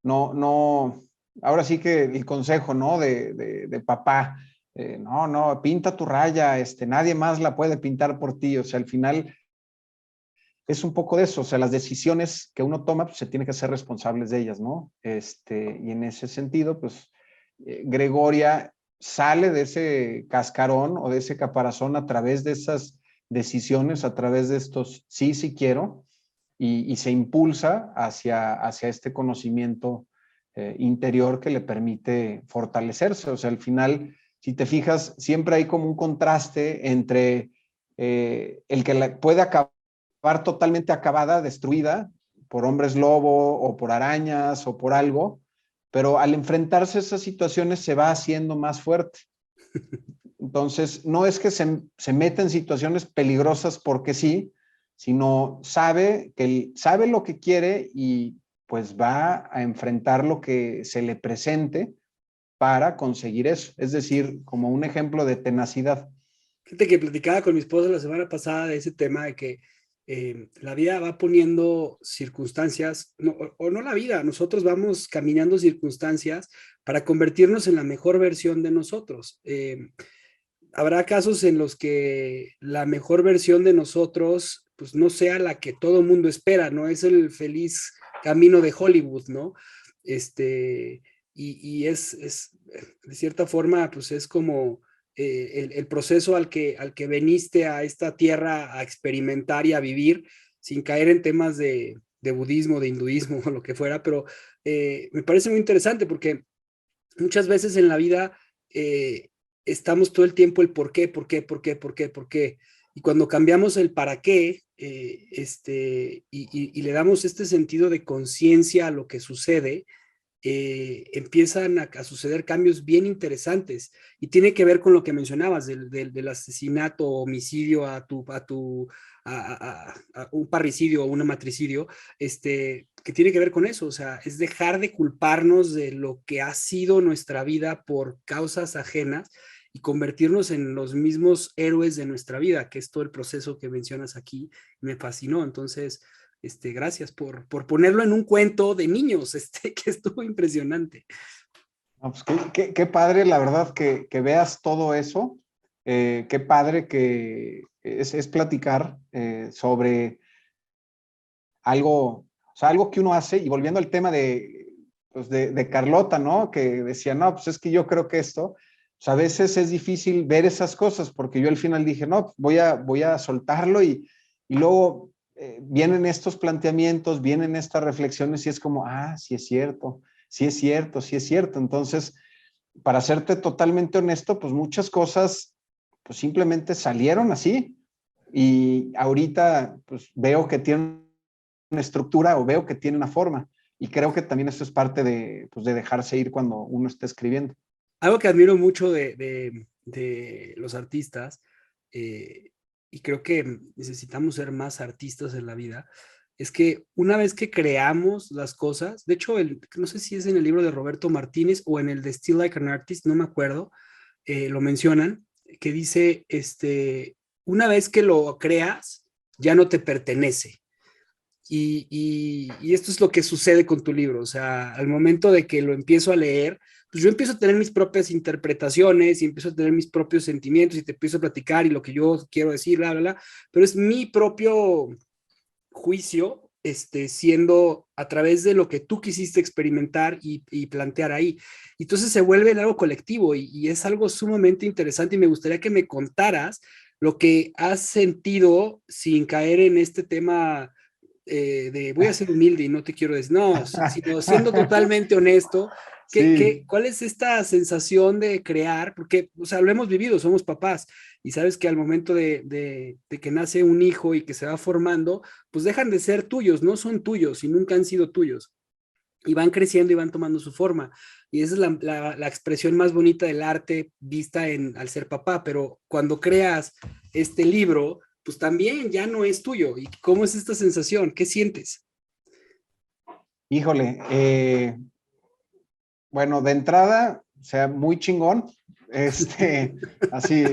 No, no, ahora sí que el consejo, ¿no? De papá, no, no, pinta tu raya, nadie más la puede pintar por ti. O sea, al final es un poco de eso, o sea, las decisiones que uno toma, pues se tiene que ser responsables de ellas, ¿no? Y en ese sentido, pues, Gregoria sale de ese cascarón o de ese caparazón a través de esas decisiones, a través de estos sí, sí quiero, y se impulsa hacia este conocimiento interior que le permite fortalecerse. O sea, al final, si te fijas, siempre hay como un contraste entre el que puede acabar totalmente acabada, destruida por hombres lobo o por arañas o por algo, pero al enfrentarse a esas situaciones se va haciendo más fuerte. Entonces, no es que se meta en situaciones peligrosas porque sí, sino sabe lo que quiere y pues va a enfrentar lo que se le presente para conseguir eso. Es decir, como un ejemplo de tenacidad. Fíjate que platicaba con mi esposa la semana pasada de ese tema de que la vida va poniendo circunstancias, no, o no la vida, nosotros vamos caminando circunstancias para convertirnos en la mejor versión de nosotros. Habrá casos en los que la mejor versión de nosotros pues no sea la que todo mundo espera, no es el feliz camino de Hollywood, ¿no? Este, y de cierta forma, pues es como el proceso al que veniste a esta tierra a experimentar y a vivir sin caer en temas de budismo, de hinduismo o lo que fuera, pero me parece muy interesante porque muchas veces en la vida estamos todo el tiempo el por qué, por qué, por qué, por qué, por qué. Y cuando cambiamos el para qué y le damos este sentido de conciencia a lo que sucede, empiezan a suceder cambios bien interesantes y tiene que ver con lo que mencionabas del asesinato o homicidio a un parricidio o un matricidio, que tiene que ver con eso, o sea, es dejar de culparnos de lo que ha sido nuestra vida por causas ajenas y convertirnos en los mismos héroes de nuestra vida, que es todo el proceso que mencionas aquí, me fascinó. Entonces, gracias por ponerlo en un cuento de niños, que estuvo impresionante. No, pues qué padre, la verdad, que veas todo eso. Qué padre que es platicar sobre algo, o sea, algo que uno hace. Y volviendo al tema pues de Carlota, ¿no? Que decía, no, pues es que yo creo que esto, pues a veces es difícil ver esas cosas, porque yo al final dije, no, voy a soltarlo y luego vienen estos planteamientos, vienen estas reflexiones y es como, sí es cierto, sí es cierto, sí es cierto. Entonces, para serte totalmente honesto, pues muchas cosas pues simplemente salieron así y ahorita pues veo que tienen una estructura o veo que tiene una forma y creo que también esto es parte pues de dejarse ir cuando uno está escribiendo. Algo que admiro mucho de los artistas, y creo que necesitamos ser más artistas en la vida, es que una vez que creamos las cosas, de hecho, no sé si es en el libro de Roberto Martínez o en el de Still Like an Artist, no me acuerdo, lo mencionan, que dice, una vez que lo creas, ya no te pertenece. Y esto es lo que sucede con tu libro, o sea, al momento de que lo empiezo a leer, pues yo empiezo a tener mis propias interpretaciones y empiezo a tener mis propios sentimientos y te empiezo a platicar y lo que yo quiero decir, bla, bla, bla, pero es mi propio juicio, siendo a través de lo que tú quisiste experimentar y plantear ahí. Entonces se vuelve algo colectivo y es algo sumamente interesante y me gustaría que me contaras lo que has sentido sin caer en este tema de voy a ser humilde y no te quiero decir, no, sino siendo totalmente honesto, Sí, ¿cuál es esta sensación de crear? Porque, o sea, lo hemos vivido, somos papás y sabes que al momento de que nace un hijo y que se va formando, pues dejan de ser tuyos, no son tuyos y nunca han sido tuyos. Y van creciendo y van tomando su forma. Y esa es la expresión más bonita del arte vista al ser papá. Pero cuando creas este libro, pues también ya no es tuyo. ¿Y cómo es esta sensación? ¿Qué sientes? híjole, bueno, de entrada, o sea, muy chingón, así,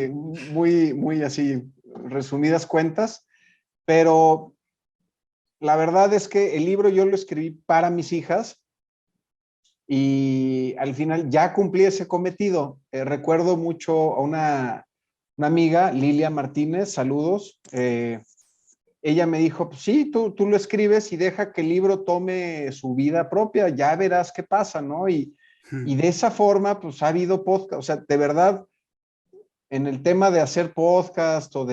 muy así, resumidas cuentas, pero la verdad es que el libro yo lo escribí para mis hijas y al final ya cumplí ese cometido. Recuerdo mucho a una amiga, Lilia Martínez, saludos. Ella me dijo, pues sí, tú lo escribes y deja que el libro tome su vida propia, ya verás qué pasa, ¿no? Y de esa forma, pues ha habido podcast, o sea, de verdad, en el tema de hacer podcast o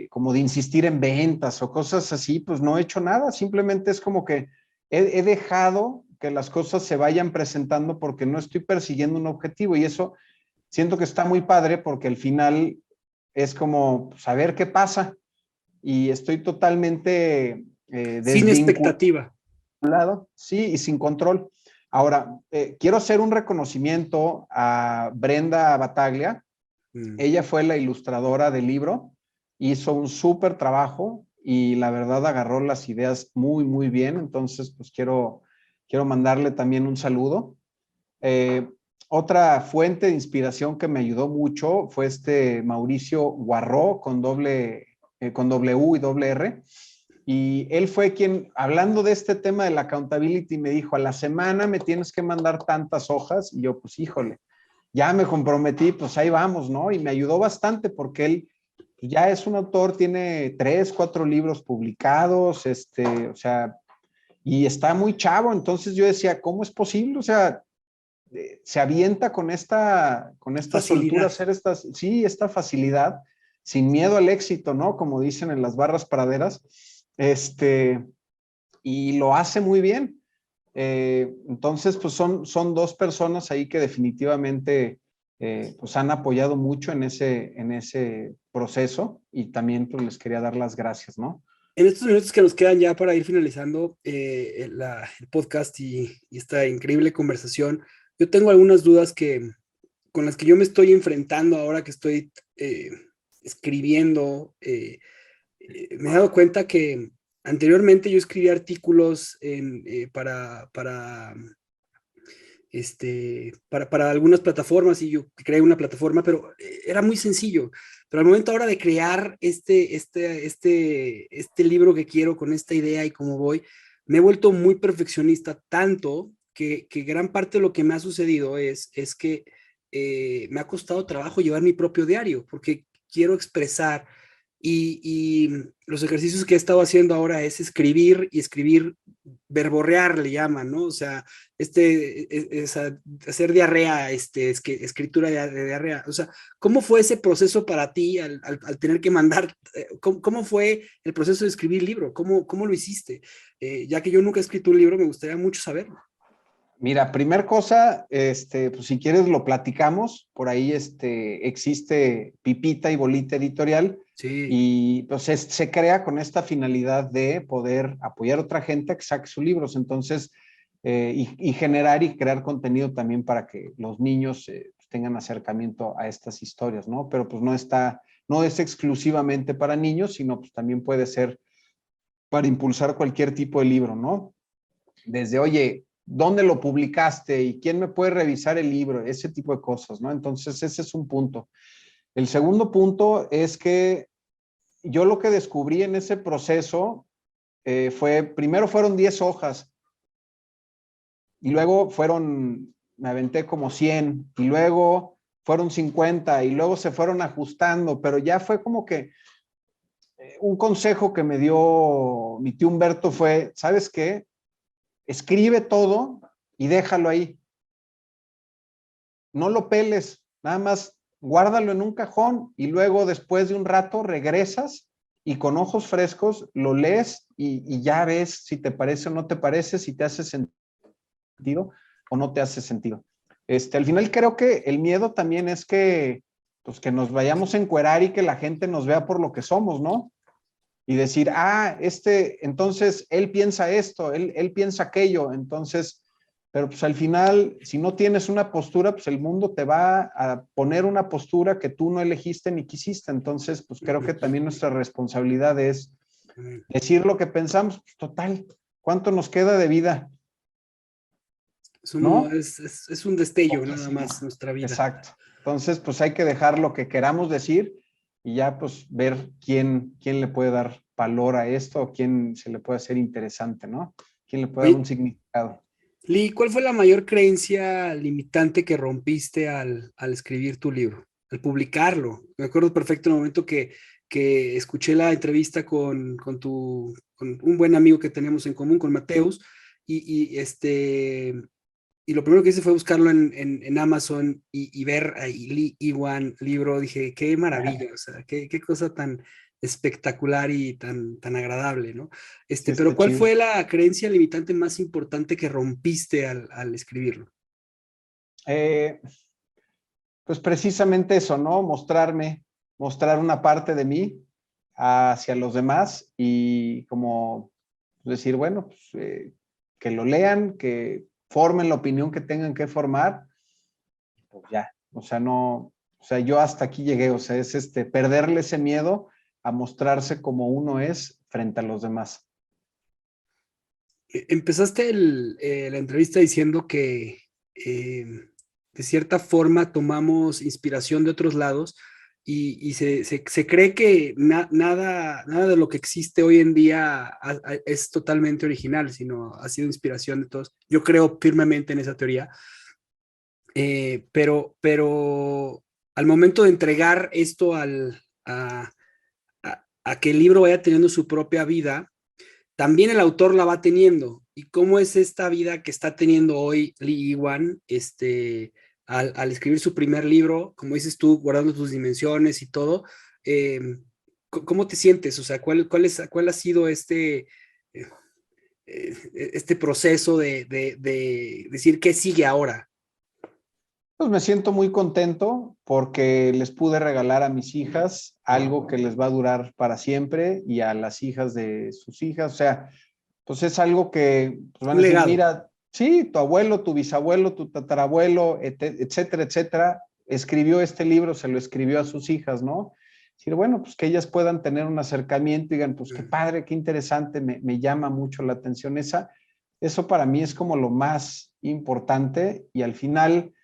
como de insistir en ventas o cosas así, pues no he hecho nada, simplemente es como que he dejado que las cosas se vayan presentando porque no estoy persiguiendo un objetivo y eso siento que está muy padre porque al final es como saber qué pasa y estoy totalmente Sin desvinculado, expectativa. sí, y sin control. Ahora, quiero hacer un reconocimiento a Brenda Bataglia. Ella fue la ilustradora del libro, hizo un súper trabajo y la verdad agarró las ideas muy, muy bien. Entonces, pues quiero mandarle también un saludo. Eh, Otra fuente de inspiración que me ayudó mucho fue este Mauricio Guarró con W y doble R. Y él fue quien, hablando de este tema de la accountability, me dijo, a la semana me tienes que mandar tantas hojas. Y yo, pues híjole, ya me comprometí, pues ahí vamos, ¿no? Y me ayudó bastante porque él ya es un autor, tiene 3, 4 libros publicados, o sea, y está muy chavo. Entonces yo decía, ¿cómo es posible? O sea, se avienta con esta soltura, Facilidad. hacer esta facilidad, sin miedo al éxito, ¿no? Como dicen en las barras praderas, y lo hace muy bien. Entonces, pues son dos personas ahí que definitivamente pues han apoyado mucho en ese proceso y también pues les quería dar las gracias, ¿no? En estos minutos que nos quedan ya para ir finalizando el podcast y esta increíble conversación, yo tengo algunas dudas con las que yo me estoy enfrentando ahora que estoy escribiendo. Me he dado cuenta que anteriormente yo escribía artículos para algunas plataformas y yo creé una plataforma, pero era muy sencillo. Pero al momento ahora de crear este libro que quiero con esta idea y cómo voy, me he vuelto muy perfeccionista, tanto que gran parte de lo que me ha sucedido es que me ha costado trabajo llevar mi propio diario, porque quiero expresar y los ejercicios que he estado haciendo ahora es escribir y escribir, verborrear le llaman, ¿no? O sea, hacer diarrea, escritura de diarrea. O sea, ¿cómo fue ese proceso para ti al tener que mandar? ¿Cómo fue el proceso de escribir el libro? ¿Cómo lo hiciste? Ya que yo nunca he escrito un libro, me gustaría mucho saberlo. Mira, primer cosa, pues si quieres lo platicamos, por ahí existe Pipita y Bolita Editorial Sí. y pues se crea con esta finalidad de poder apoyar a otra gente a que saque sus libros, entonces, y generar y crear contenido también para que los niños tengan acercamiento a estas historias, ¿no? Pero pues no es exclusivamente para niños, sino pues también puede ser para impulsar cualquier tipo de libro, ¿no? Desde, oye, ¿dónde lo publicaste? ¿Y quién me puede revisar el libro? Ese tipo de cosas, ¿no? Entonces, ese es un punto. El segundo punto es que yo lo que descubrí en ese proceso primero fueron 10 hojas y luego me aventé como 100 y luego fueron 50 y luego se fueron ajustando, pero ya fue como que un consejo que me dio mi tío Humberto fue, ¿sabes qué? Escribe todo y déjalo ahí. No lo peles, nada más guárdalo en un cajón y luego después de un rato regresas y con ojos frescos lo lees y ya ves si te parece o no te parece, si te hace sentido o no te hace sentido. Al final creo que el miedo también es pues que nos vayamos a encuerar y que la gente nos vea por lo que somos, ¿no? Y decir, entonces él piensa esto, él piensa aquello, entonces, pero pues al final, si no tienes una postura, pues el mundo te va a poner una postura que tú no elegiste ni quisiste, entonces, pues creo que también nuestra responsabilidad es decir lo que pensamos, pues, total, ¿cuánto nos queda de vida? ¿No? Es un destello, nada Poquísimo. más, nuestra vida. Exacto. Entonces, pues hay que dejar lo que queramos decir y ya pues ver quién le puede dar valor a esto o quién se le puede hacer interesante, ¿no? ¿Quién le puede dar Oye, un significado? Lee, ¿cuál fue la mayor creencia limitante que rompiste al escribir tu libro, al publicarlo? Me acuerdo perfecto en el momento que escuché la entrevista con un buen amigo que tenemos en común, con Mateus, y lo primero que hice fue buscarlo en Amazon y ver ahí Lee Iwan libro. Dije, qué maravilla, o sea, qué cosa tan, espectacular y tan agradable, ¿no? Sí, Pero está ¿cuál chido. fue la creencia limitante más importante que rompiste al escribirlo? Eh, pues precisamente eso, ¿no? Mostrar una parte de mí hacia los demás y como decir, bueno, pues, que lo lean, que formen la opinión que tengan que formar, pues ya, o sea, no, o sea, yo hasta aquí llegué, o sea, es perderle ese miedo a mostrarse como uno es frente a los demás. Empezaste la entrevista diciendo que eh, de cierta forma tomamos inspiración de otros lados y se cree que nada de lo que existe hoy en día es totalmente original, sino ha sido inspiración de todos. Yo creo firmemente en esa teoría, pero al momento de entregar esto a que el libro vaya teniendo su propia vida, también el autor la va teniendo. ¿Y cómo es esta vida que está teniendo hoy Lee Iwan, al escribir su primer libro, como dices tú, guardando tus dimensiones y todo? eh, ¿Cómo te sientes? O sea, ¿cuál ha sido eh, este proceso de decir qué sigue ahora? Pues me siento muy contento porque les pude regalar a mis hijas algo que les va a durar para siempre y a las hijas de sus hijas. O sea, pues es algo que pues van Un a decir, legado. mira, sí, tu abuelo, tu bisabuelo, tu tatarabuelo, etcétera, etcétera, escribió este libro, se lo escribió a sus hijas, ¿no? Decir, bueno, pues que ellas puedan tener un acercamiento y digan, pues qué padre, qué interesante, me llama mucho la atención eso para mí es como lo más importante y al final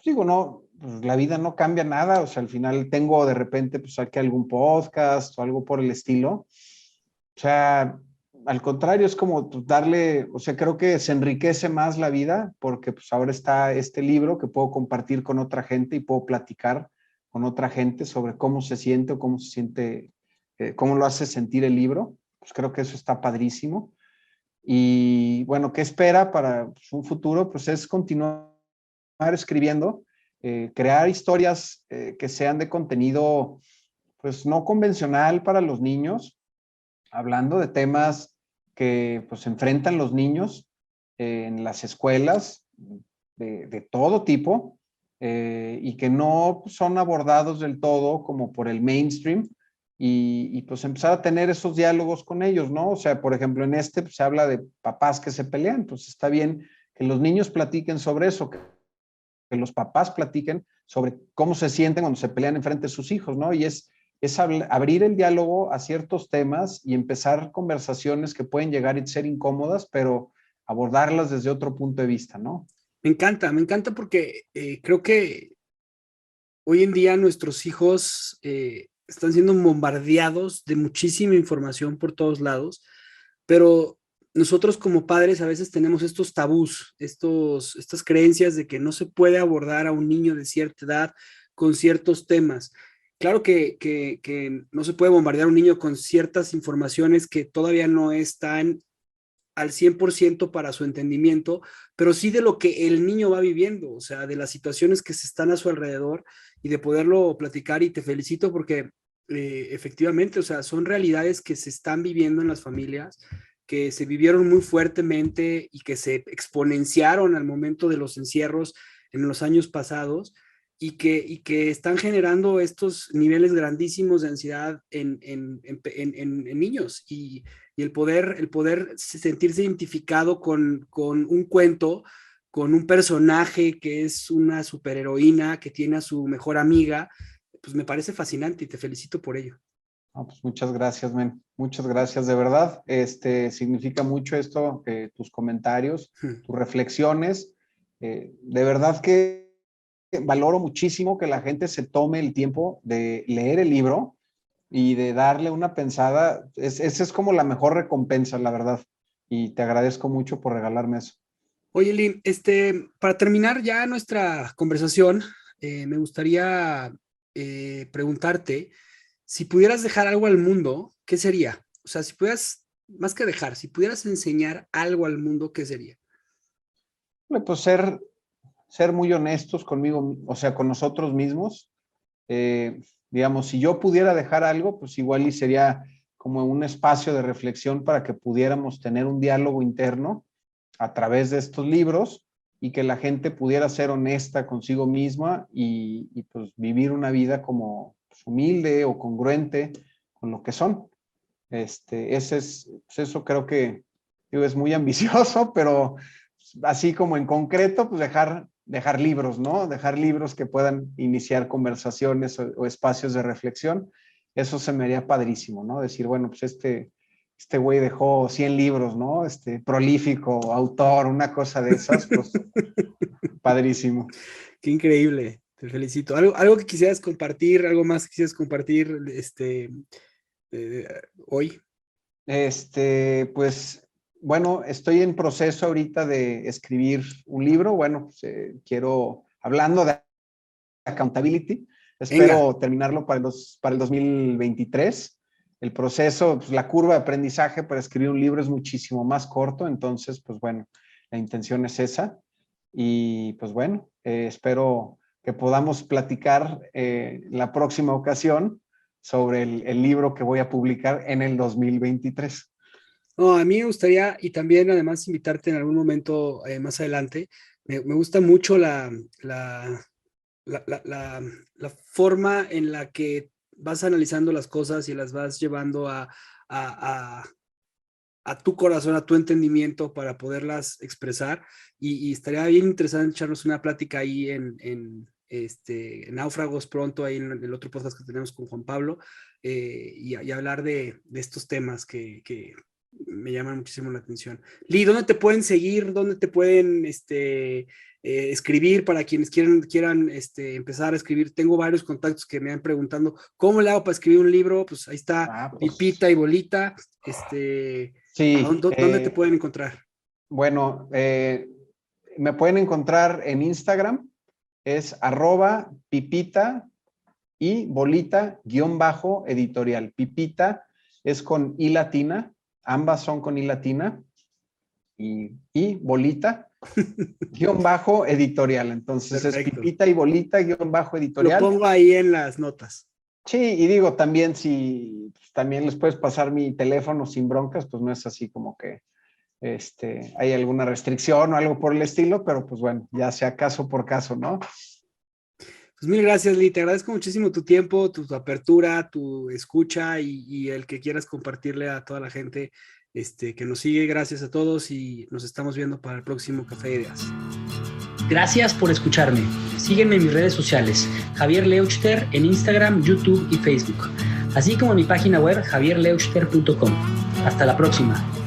pues digo, no, pues la vida no cambia nada, o sea, al final tengo de repente, pues aquí algún podcast o algo por el estilo. O sea, al contrario, es como pues, darle, o sea, creo que se enriquece más la vida porque pues ahora está este libro que puedo compartir con otra gente y puedo platicar con otra gente sobre cómo se siente o cómo se siente, cómo lo hace sentir el libro. Pues creo que eso está padrísimo. Y bueno, ¿qué espera para pues, un futuro? Pues es continuar escribiendo, crear historias que sean de contenido, pues no convencional para los niños, hablando de temas que pues enfrentan los niños en las escuelas de todo tipo y que no son abordados del todo como por el mainstream pues empezar a tener esos diálogos con ellos, ¿no? O sea, por ejemplo, en pues, se habla de papás que se pelean, pues está bien que los niños platiquen sobre eso, que los papás platiquen sobre cómo se sienten cuando se pelean enfrente de sus hijos, ¿no? Y es abrir el diálogo a ciertos temas y empezar conversaciones que pueden llegar y ser incómodas, pero abordarlas desde otro punto de vista, ¿no? Me encanta porque creo que hoy en día nuestros hijos están siendo bombardeados de muchísima información por todos lados, pero nosotros como padres a veces tenemos estos tabús, estas creencias de que no se puede abordar a un niño de cierta edad con ciertos temas. Claro que no se puede bombardear a un niño con ciertas informaciones que todavía no están al 100% para su entendimiento, pero sí de lo que el niño va viviendo, o sea, de las situaciones que se están a su alrededor y de poderlo platicar y te felicito porque efectivamente, o sea, son realidades que se están viviendo en las familias, que se vivieron muy fuertemente y que se exponenciaron al momento de los encierros en los años pasados y que están generando estos niveles grandísimos de ansiedad en niños y el poder sentirse identificado con un cuento, con un personaje que es una superheroína que tiene a su mejor amiga, pues me parece fascinante y te felicito por ello. No, pues muchas gracias, men. Muchas gracias, de verdad. Significa mucho esto, tus comentarios, tus reflexiones. De verdad que valoro muchísimo que la gente se tome el tiempo de leer el libro y de darle una pensada. Esa es como la mejor recompensa, la verdad. Y te agradezco mucho por regalarme eso. Oye, Lynn, para terminar ya nuestra conversación, me gustaría preguntarte, si pudieras dejar algo al mundo, ¿qué sería? O sea, si pudieras, más que dejar, si pudieras enseñar algo al mundo, ¿qué sería? Pues ser muy honestos conmigo, o sea, con nosotros mismos. Digamos, si yo pudiera dejar algo, pues igual y sería como un espacio de reflexión para que pudiéramos tener un diálogo interno a través de estos libros y que la gente pudiera ser honesta consigo misma y pues vivir una vida como pues, humilde o congruente con lo que son. Pues eso creo que digo, es muy ambicioso, pero así como en concreto, pues dejar libros, ¿no? Dejar libros que puedan iniciar conversaciones o espacios de reflexión. Eso se me haría padrísimo, ¿no? Decir, bueno, pues este güey dejó 100 libros, ¿no? Prolífico, autor, una cosa de esas, pues padrísimo. Qué increíble, te felicito. ¿Algo que quisieras compartir, algo más que quisieras compartir hoy? Pues, bueno, estoy en proceso ahorita de escribir un libro. Bueno, pues, hablando de accountability, espero terminarlo para el 2023. El proceso, pues, la curva de aprendizaje para escribir un libro es muchísimo más corto, entonces, pues bueno, la intención es esa. Y pues bueno, espero que podamos platicar la próxima ocasión sobre el libro que voy a publicar en el 2023. No, a mí me gustaría, y también además invitarte en algún momento más adelante. Me gusta mucho la forma en la que vas analizando las cosas y las vas llevando a tu corazón, a tu entendimiento para poderlas expresar. Y estaría bien interesante echarnos una plática ahí en Náufragos pronto, ahí en el otro podcast que tenemos con Juan Pablo, y hablar de estos temas que me llaman muchísimo la atención. Lee, ¿dónde te pueden seguir? ¿Dónde te pueden escribir para quienes quieran empezar a escribir? Tengo varios contactos que me han preguntando, ¿cómo le hago para escribir un libro? Pues ahí está, pues, Pipita y Bolita. Sí, ¿dónde te pueden encontrar? Bueno, me pueden encontrar en Instagram, es @pipita y bolita_editorial. Pipita es con I latina, ambas son con I latina, y bolita_editorial. Entonces perfecto. Es Pipita y bolita_editorial. Lo pongo ahí en las notas. Sí, y digo, también si también les puedes pasar mi teléfono sin broncas, pues no es así como que hay alguna restricción o algo por el estilo, pero pues bueno, ya sea caso por caso, ¿no? Pues mil gracias, Lee. Te agradezco muchísimo tu tiempo, tu apertura, tu escucha y el que quieras compartirle a toda la gente que nos sigue. Gracias a todos y nos estamos viendo para el próximo Café de Ideas. Gracias por escucharme. Sígueme en mis redes sociales, Javier Leuchter, en Instagram, YouTube y Facebook, así como en mi página web javierleuchter.com. Hasta la próxima.